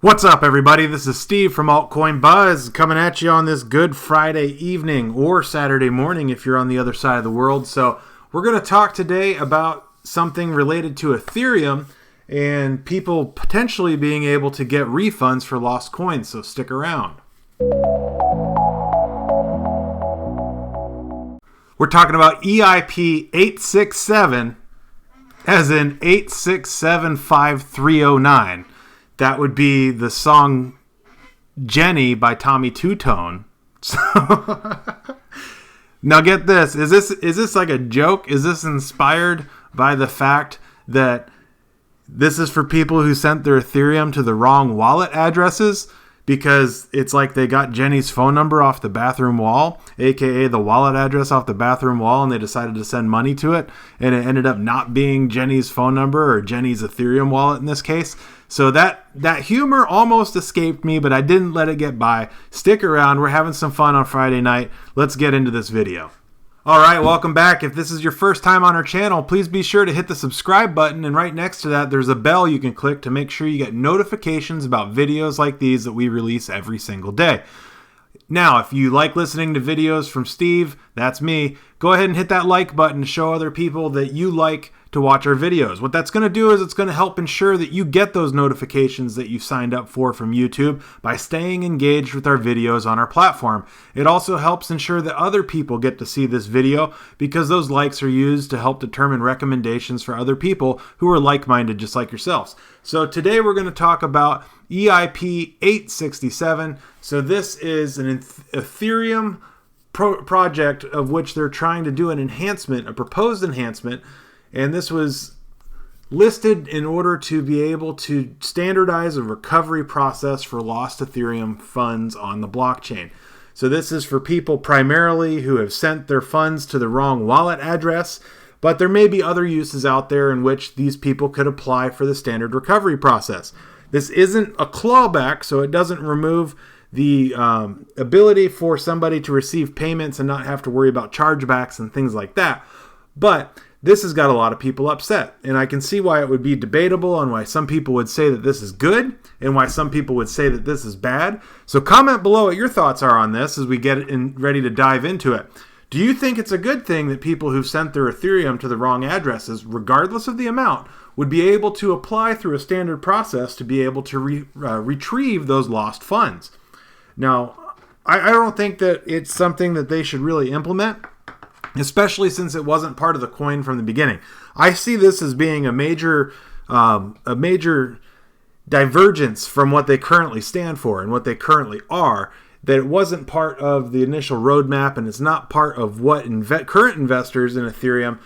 What's up, everybody? This is Steve from Altcoin Buzz coming at you on this Good Friday evening or Saturday morning if you're on the other side of the world. So we're going to talk today about something related to Ethereum and people potentially being able to get refunds for lost coins. So stick around. We're talking about EIP 867 as in 8675309. That would be the song Jenny by Tommy Two-Tone. So now get this. Is this like a joke? Is this inspired by the fact that this is for people who sent their Ethereum to the wrong wallet addresses? Because it's like they got Jenny's phone number off the bathroom wall, aka the wallet address off the bathroom wall, and they decided to send money to it, and it ended up not being Jenny's phone number or Jenny's Ethereum wallet in this case. So that humor almost escaped me, but I didn't let it get by. Stick around. We're having some fun on Friday night. Let's get into this video. All right, welcome back. If this is your first time on our channel, please be sure to hit the subscribe button, and right next to that, there's a bell you can click to make sure you get notifications about videos like these that we release every single day. Now, if you like listening to videos from Steve, that's me, go ahead and hit that like button to show other people that you like to watch our videos. What that's going to do is it's going to help ensure that you get those notifications that you've signed up for from YouTube by staying engaged with our videos on our platform. It also helps ensure that other people get to see this video because those likes are used to help determine recommendations for other people who are like-minded just like yourselves. So today we're going to talk about EIP 867. So this is an Ethereum project of which they're trying to do an enhancement, a proposed enhancement. And this was listed in order to be able to standardize a recovery process for lost Ethereum funds on the blockchain. So this is for people primarily who have sent their funds to the wrong wallet address, but there may be other uses out there in which these people could apply for the standard recovery process. This isn't a clawback, so it doesn't remove the ability for somebody to receive payments and not have to worry about chargebacks and things like that. But this has got a lot of people upset, and I can see why it would be debatable and why some people would say that this is good and why some people would say that this is bad. So comment below what your thoughts are on this as we get ready to dive into it. Do you think it's a good thing that people who've sent their Ethereum to the wrong addresses, regardless of the amount, would be able to apply through a standard process to be able to retrieve those lost funds? Now, I don't think that it's something that they should really implement, especially since it wasn't part of the coin from the beginning. I see this as being a major divergence from what they currently stand for and what they currently are, that it wasn't part of the initial roadmap and it's not part of what current investors in Ethereum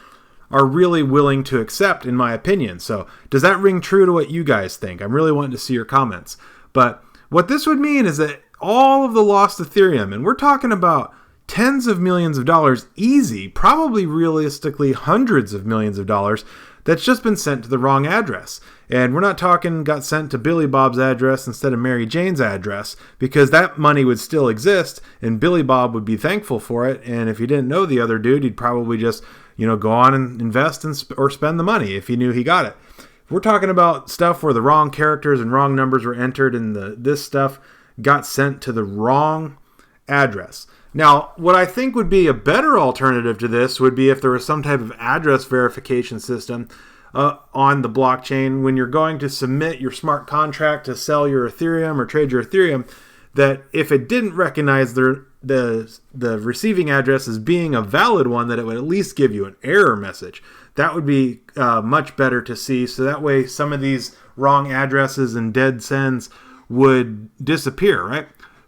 are really willing to accept, in my opinion. So does that ring true to what you guys think? I'm really wanting to see your comments. But what this would mean is that all of the lost Ethereum, and we're talking about tens of millions of dollars easy, probably realistically hundreds of millions of dollars, that's just been sent to the wrong address. And we're not talking got sent to Billy Bob's address instead of Mary Jane's address, because that money would still exist and Billy Bob would be thankful for it. And if he didn't know the other dude, he'd probably just, go on and invest or spend the money if he knew he got it. We're talking about stuff where the wrong characters and wrong numbers were entered and this stuff got sent to the wrong address. Now, what I think would be a better alternative to this would be if there was some type of address verification system on the blockchain when you're going to submit your smart contract to sell your Ethereum or trade your Ethereum, that if it didn't recognize the receiving address as being a valid one, that it would at least give you an error message. That would be much better to see, so that way some of these wrong addresses and dead sends would disappear, right?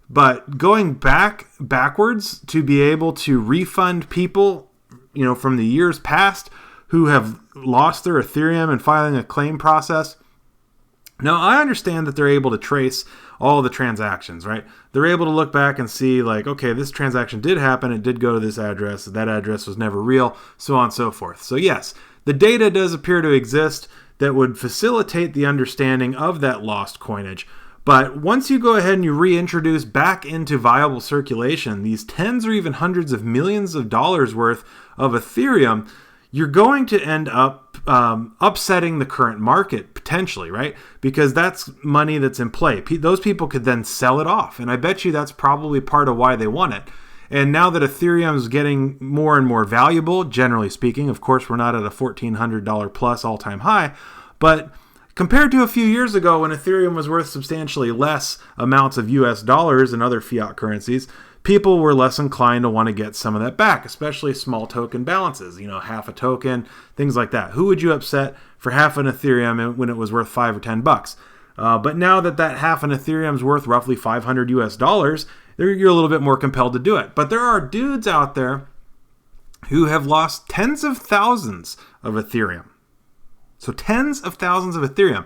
But going backwards to be able to refund people, from the years past who have lost their Ethereum and filing a claim process. Now, I understand that they're able to trace all the transactions, right? They're able to look back and see like, okay, this transaction did happen. It did go to this address. That address was never real, so on and so forth. So yes, the data does appear to exist that would facilitate the understanding of that lost coinage. But once you go ahead and you reintroduce back into viable circulation these tens or even hundreds of millions of dollars worth of Ethereum, you're going to end up upsetting the current market potentially, right? Because that's money that's in play. Those people could then sell it off. And I bet you that's probably part of why they want it. And now that Ethereum is getting more and more valuable, generally speaking, of course, we're not at a $1,400 plus all-time high, but compared to a few years ago when Ethereum was worth substantially less amounts of US dollars and other fiat currencies, people were less inclined to want to get some of that back, especially small token balances, half a token, things like that. Who would you upset for half an Ethereum when it was worth $5 or $10? But now that half an Ethereum is worth roughly 500 US dollars, you're a little bit more compelled to do it. But there are dudes out there who have lost tens of thousands of Ethereum. So tens of thousands of Ethereum,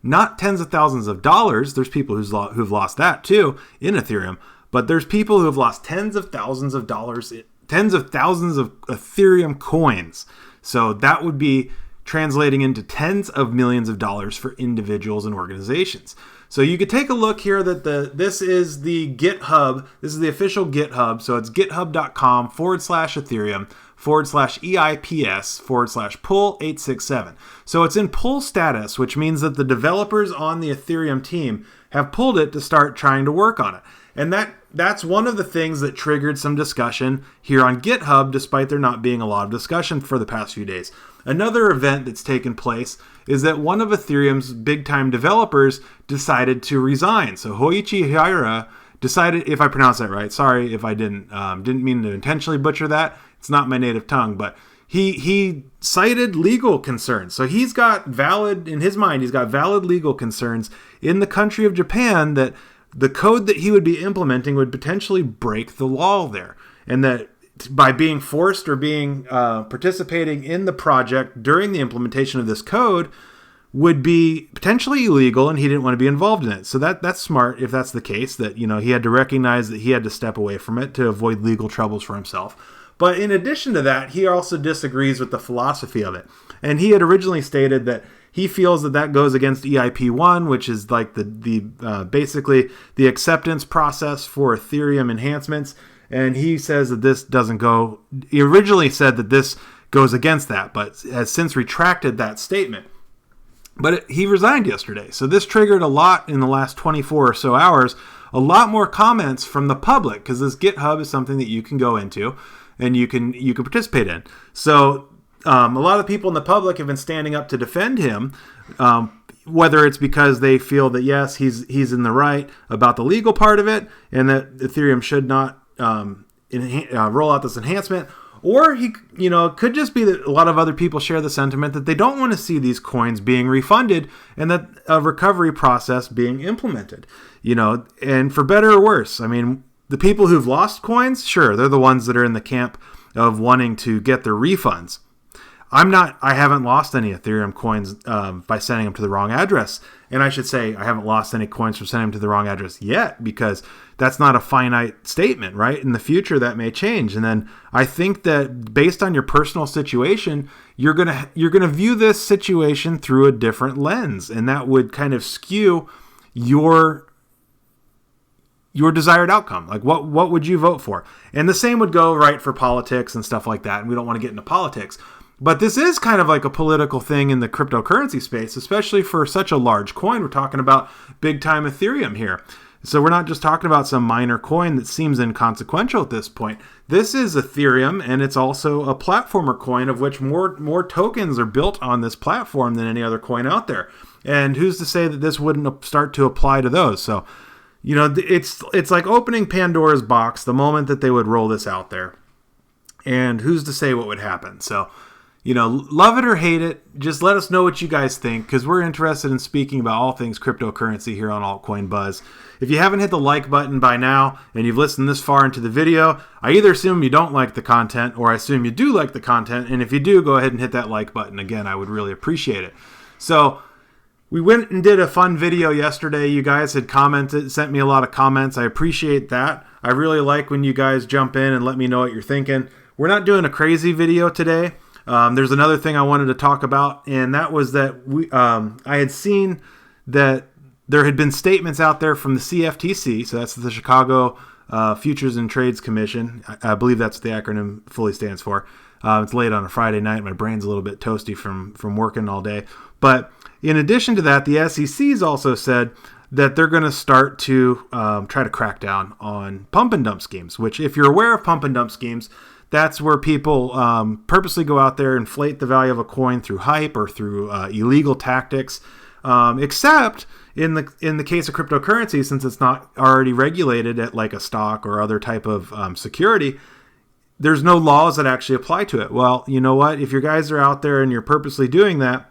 not tens of thousands of dollars. There's people who've lost that too in Ethereum. But there's people who have lost tens of thousands of dollars, tens of thousands of Ethereum coins. So that would be translating into tens of millions of dollars for individuals and organizations. So you could take a look here that this is the GitHub. This is the official GitHub. So it's github.com/Ethereum/EIPS/pull867. So it's in pull status, which means that the developers on the Ethereum team have pulled it to start trying to work on it. And that's one of the things that triggered some discussion here on GitHub, despite there not being a lot of discussion for the past few days. Another event that's taken place is that one of Ethereum's big-time developers decided to resign. So Hoichi Hira decided, if I pronounced that right, sorry if I didn't mean to intentionally butcher that. It's not my native tongue, but he cited legal concerns. So he's got valid legal concerns in the country of Japan that the code that he would be implementing would potentially break the law there. And that by being forced or being participating in the project during the implementation of this code would be potentially illegal, and he didn't want to be involved in it. So that's smart if that's the case, that he had to recognize that he had to step away from it to avoid legal troubles for himself. But in addition to that, he also disagrees with the philosophy of it. And he had originally stated that he feels that goes against EIP 1, which is like the basically the acceptance process for Ethereum enhancements. And he says that this doesn't go. He originally said that this goes against that, but has since retracted that statement. But he resigned yesterday. So this triggered a lot in the last 24 or so hours, a lot more comments from the public, because this GitHub is something that you can go into and you can participate in. So a lot of people in the public have been standing up to defend him, whether it's because they feel that, yes, he's in the right about the legal part of it and that Ethereum should not roll out this enhancement, or it could just be that a lot of other people share the sentiment that they don't want to see these coins being refunded and that a recovery process being implemented, and for better or worse. I mean, the people who've lost coins, sure, they're the ones that are in the camp of wanting to get their refunds. I haven't lost any Ethereum coins by sending them to the wrong address. And I should say I haven't lost any coins from sending them to the wrong address yet, because that's not a finite statement, right? In the future, that may change. And then I think that based on your personal situation, you're gonna view this situation through a different lens. And that would kind of skew your desired outcome. Like what would you vote for? And the same would go right for politics and stuff like that. And we don't want to get into politics. But this is kind of like a political thing in the cryptocurrency space, especially for such a large coin. We're talking about big time Ethereum here. So we're not just talking about some minor coin that seems inconsequential at this point. This is Ethereum, and it's also a platformer coin, of which more tokens are built on this platform than any other coin out there. And who's to say that this wouldn't start to apply to those? So, it's like opening Pandora's box the moment that they would roll this out there. And who's to say what would happen? So, love it or hate it, just let us know what you guys think, because we're interested in speaking about all things cryptocurrency here on Altcoin Buzz. If you haven't hit the like button by now and you've listened this far into the video, I either assume you don't like the content or I assume you do like the content. And if you do, go ahead and hit that like button. Again, I would really appreciate it. So we went and did a fun video yesterday. You guys had commented, sent me a lot of comments. I appreciate that. I really like when you guys jump in and let me know what you're thinking. We're not doing a crazy video today. There's another thing I wanted to talk about, and that was that I had seen that there had been statements out there from the CFTC, so that's the Chicago Futures and Trades Commission. I believe that's what the acronym fully stands for. It's late on a Friday night. My brain's a little bit toasty from working all day. But in addition to that, the SEC's also said that they're going to start to try to crack down on pump and dump schemes, which if you're aware of pump and dump schemes, that's where people purposely go out there, inflate the value of a coin through hype or through illegal tactics, except in the case of cryptocurrency, since it's not already regulated at like a stock or other type of security, there's no laws that actually apply to it. Well, you know what? If your guys are out there and you're purposely doing that,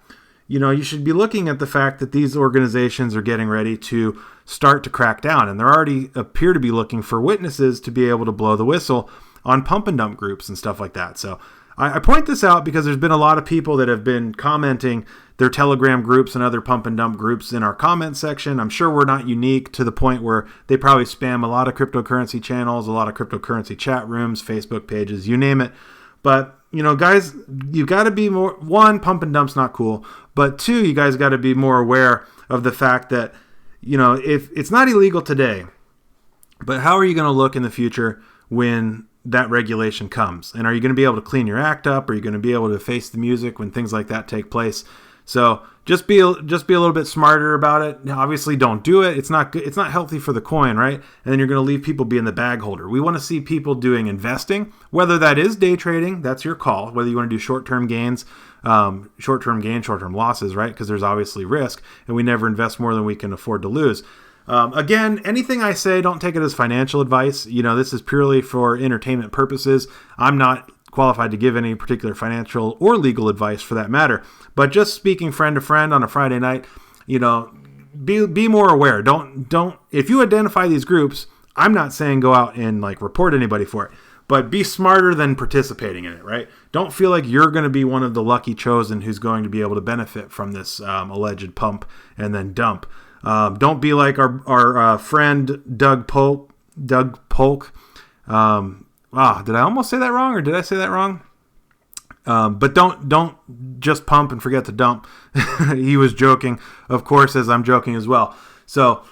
you should be looking at the fact that these organizations are getting ready to start to crack down, and they already appear to be looking for witnesses to be able to blow the whistle on pump and dump groups and stuff like that. So I point this out because there's been a lot of people that have been commenting their Telegram groups and other pump and dump groups in our comment section. I'm sure we're not unique to the point where they probably spam a lot of cryptocurrency channels, a lot of cryptocurrency chat rooms, Facebook pages, you name it. But, guys, you've got to be more, one, pump and dump's not cool, but two, you guys got to be more aware of the fact that, if it's not illegal today, but how are you going to look in the future when that regulation comes? And are you going to be able to clean your act up? Are you going to be able to face the music when things like that take place? So just be a little bit smarter about it. Now, obviously, don't do it. It's not good. It's not healthy for the coin, right? And then you're going to leave people being the bag holder. We want to see people doing investing, whether that is day trading. That's your call. Whether you want to do short-term gains, short-term losses, right? Because there's obviously risk, and we never invest more than we can afford to lose. Again, anything I say, don't take it as financial advice. This is purely for entertainment purposes. I'm not qualified to give any particular financial or legal advice for that matter. But just speaking friend to friend on a Friday night, be more aware. Don't if you identify these groups, I'm not saying go out and report anybody for it, but be smarter than participating in it, right? Don't feel like you're going to be one of the lucky chosen who's going to be able to benefit from this alleged pump and then dump. Don't be like our friend Doug Polk. Did I almost say that wrong, or did I say that wrong? But don't just pump and forget to dump. He was joking, of course, as I'm joking as well. So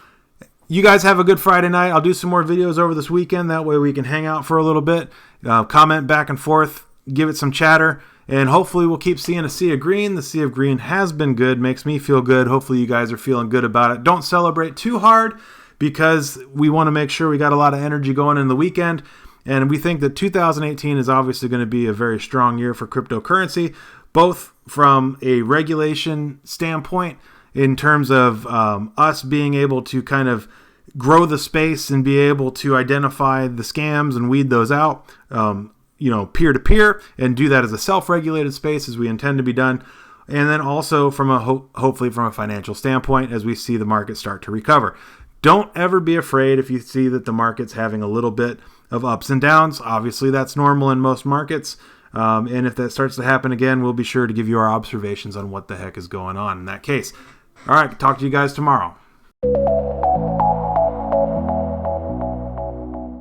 you guys have a good Friday night. I'll do some more videos over this weekend. That way we can hang out for a little bit, comment back and forth, give it some chatter, and hopefully we'll keep seeing a sea of green. The sea of green has been good, makes me feel good. Hopefully you guys are feeling good about it. Don't celebrate too hard because we want to make sure we got a lot of energy going in the weekend. And we think that 2018 is obviously going to be a very strong year for cryptocurrency, both from a regulation standpoint in terms of us being able to kind of grow the space and be able to identify the scams and weed those out, peer-to-peer, and do that as a self-regulated space as we intend to be done. And then also from hopefully from a financial standpoint as we see the market start to recover. Don't ever be afraid if you see that the market's having a little bit of ups and downs. Obviously, that's normal in most markets. And if that starts to happen again, we'll be sure to give you our observations on what the heck is going on in that case. All right, talk to you guys tomorrow.